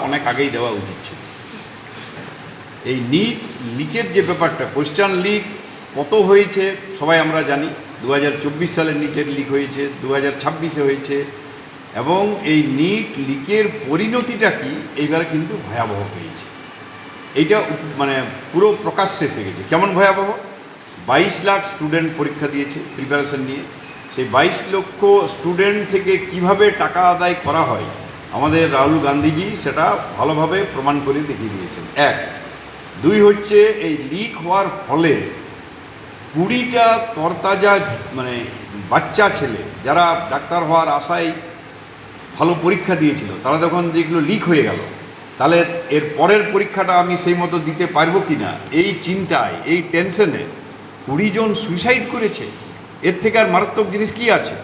অনেক আগেই দেওয়া উচিত ছিল। এই নিট লিকের যে ব্যাপারটা, কোয়েশ্চান লিক কত হয়েছে সবাই আমরা জানি। 2024 সালে নিটের লিক হয়েছে, 2026-এ হয়েছে, এবং এই নিট লিকের পরিণতিটা কি এইবারে কিন্তু ভয়াবহ হয়েছে। এইটা মানে পুরো প্রকাশ্যে এসে গেছে। কেমন ভয়াবহ? 22 লাখ স্টুডেন্ট পরীক্ষা দিয়েছে প্রিপারেশন নিয়ে। সেই 22 লক্ষ স্টুডেন্ট থেকে কিভাবে টাকা আদায় করা হয় আমাদের রাহুল গান্ধীজি সেটা ভালোভাবে প্রমাণ করে দেখিয়ে দিয়েছেন। 1, 2 হচ্ছে এই লিক হওয়ার ফলে 20টা তরতাজা মানে বাচ্চা ছেলে যারা ডাক্তার হওয়ার আশায় ভালো পরীক্ষা দিয়েছিল, তারা যখন যেগুলো লিক হয়ে গেল, তাহলে এর পরের পরীক্ষাটা আমি সেই মতো দিতে পারবো কি না, এই চিন্তায়, এই টেনশনে 20 জন সুইসাইড করেছে। এর থেকে আর মারাত্মক জিনিস কি আছে?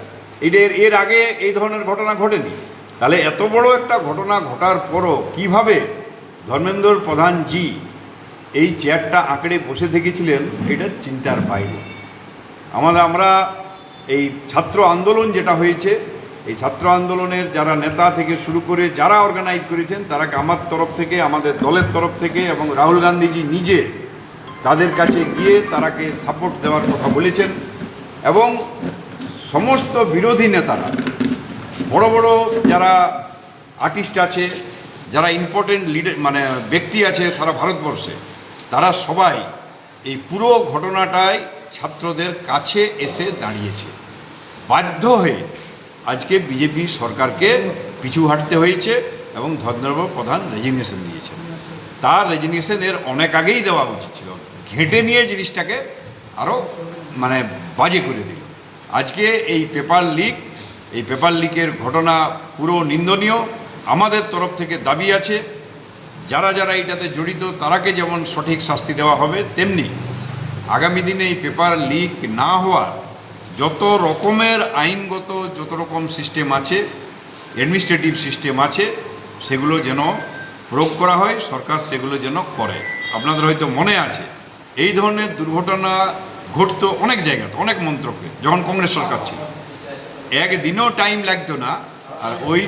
এর আগে এই ধরনের ঘটনা ঘটেনি। তাহলে এত বড় একটা ঘটনা ঘটার পরও কিভাবে ধর্মেন্দ্র প্রধানজি এই চেয়ারটা আঁকড়ে বসে থেকেছিলেন, এটা চিন্তার বাইরে। আমরা এই ছাত্র আন্দোলন যেটা হয়েছে, এই ছাত্র আন্দোলনের যারা নেতা থেকে শুরু করে যারা অর্গানাইজ করেছেন, তারাকে আমার তরফ থেকে, আমাদের দলের তরফ থেকে এবং রাহুল গান্ধীজি নিজে তাদের কাছে গিয়ে তারাকে সাপোর্ট দেওয়ার কথা বলেছেন। এবং সমস্ত বিরোধী নেতারা, বড় বড় যারা আর্টিস্ট আছে, যারা ইম্পর্টেন্ট লিডার মানে ব্যক্তি আছে সারা ভারতবর্ষে, তারা সবাই এই পুরো ঘটনাটায় ছাত্রদের কাছে এসে দাঁড়িয়েছে। বাধ্য হয়ে আজকে বিজেপি সরকারকে পিছু হাঁটতে হয়েছে এবং ধর্মেন্দ্র প্রধান রেজিগনেশন দিয়েছেন। তার রেজিগনেশন এর অনেক আগেই দেওয়া উচিত ছিল। ঘেঁটে নিয়ে জিনিসটাকে আরও মানে বাজে করে দিল। আজকে এই পেপার লিকের ঘটনা পুরো নিন্দনীয়। আমাদের তরফ থেকে দাবি আছে, যারা যারা এটাতে জড়িত তারাকে যেমন সঠিক শাস্তি দেওয়া হবে, তেমনি আগামী দিনে এই পেপার লিক না হওয়ার যত রকমের আইনগত যত রকম সিস্টেম আছে, অ্যাডমিনিস্ট্রেটিভ সিস্টেম আছে, সেগুলো যেন প্রয়োগ করা হয়, সরকার সেগুলো যেন করে। আপনাদের হয়তো মনে আছে এই ধরনের দুর্ঘটনা ঘটতো অনেক জায়গাতে, অনেক মন্ত্রকে, যখন কংগ্রেস সরকার ছিল। একদিনও টাইম লাগতো না, আর ওই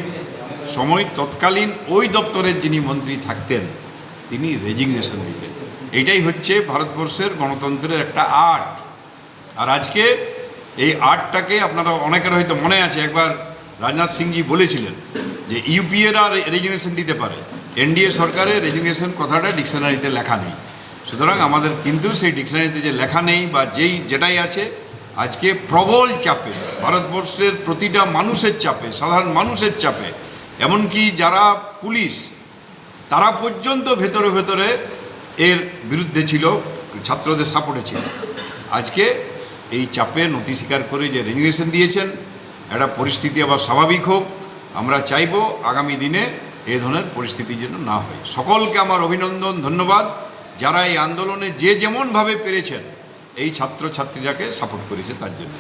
সময় তৎকালীন ওই দপ্তরের যিনি মন্ত্রী থাকতেন তিনি রেজিগনেশন দিতেন। এইটাই হচ্ছে ভারতবর্ষের গণতন্ত্রের একটা আর্ট। আর আজকে এই আর্টটাকে আপনারা অনেকের হয়তো মনে আছে, একবার রাজনাথ সিংজি বলেছিলেন যে ইউপিএরা রেজিগনেশন দিতে পারে, এনডিএ সরকারের রেজিগনেশন কথাটা ডিকশনারিতে লেখা নেই। সুতরাং আমাদের কিন্তু সেই ডিকশনারিতে যে লেখা নেই বা যেটাই আছে, আজকে প্রবল চাপে, ভারতবর্ষের প্রতিটা মানুষের চাপে, সাধারণ মানুষের চাপে, এমনকি যারা পুলিশ তারা পর্যন্ত ভেতরে ভেতরে এর বিরুদ্ধে ছিল, ছাত্রদের সাপোর্টে ছিল। আজকে এই চাপে নথি স্বীকার করে যে রেজিগনেশন দিয়েছেন, একটা পরিস্থিতি আবার স্বাভাবিক হোক। আমরা চাইব আগামী দিনে এই ধরনের পরিস্থিতি যেন না হয়। সকলকে আমার অভিনন্দন, ধন্যবাদ, যারা এই আন্দোলনে যে যেমনভাবে পেরেছেন এই ছাত্রছাত্রীরাকে সাপোর্ট করেছে তার জন্য।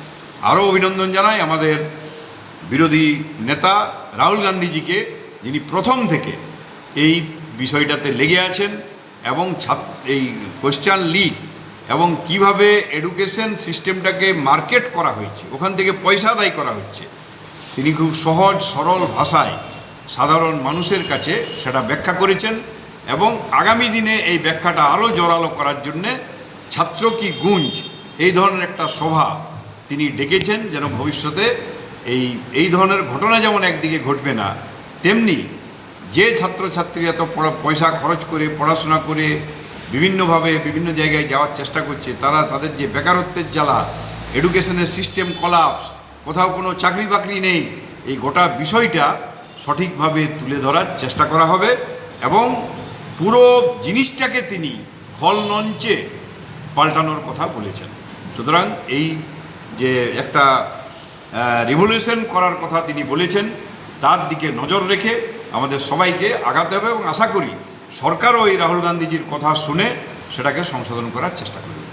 আরও অভিনন্দন জানাই আমাদের বিরোধী নেতা রাহুল গান্ধীজিকে, যিনি প্রথম থেকে এই বিষয়টাতে লেগে আছেন এবং এই কোয়েশ্চান লিক এবং কিভাবে এডুকেশন সিস্টেমটাকে মার্কেট করা হয়েছে, ওখান থেকে পয়সা আদায় করা হচ্ছে, তিনি খুব সহজ সরল ভাষায় সাধারণ মানুষের কাছে সেটা ব্যাখ্যা করেছেন। এবং আগামী দিনে এই ব্যাখ্যাটা আরও জোরালো করার জন্যে ছাত্র কি গুঞ্জ এই ধরনের একটা সভা তিনি ডেকেছেন, যেন ভবিষ্যতে এই ধরনের ঘটনা যেমন একদিকে ঘটবে না, তেমনি যে ছাত্রছাত্রীরা তো পয়সা খরচ করে পড়াশোনা করে বিভিন্নভাবে বিভিন্ন জায়গায় যাওয়ার চেষ্টা করছে, তারা তাদের যে বেকারত্বের জ্বালা, এডুকেশনের সিস্টেম কলাপস, কোথাও কোনো চাকরি বাকরি নেই, এই গোটা বিষয়টা সঠিকভাবে তুলে ধরার চেষ্টা করা হবে। এবং পুরো জিনিসটাকে তিনি খলনঞ্চে পাল্টানোর কথা বলেছেন। সুতরাং এই যে একটা রিভলিউশন করার কথা তিনি বলেছেন, তার দিকে নজর রেখে আমাদের সবাইকে আগাতে হবে এবং আশা করি সরকারও এই রাহুল গান্ধীজির কথা শুনে সেটাকে সংশোধন করার চেষ্টা করবে।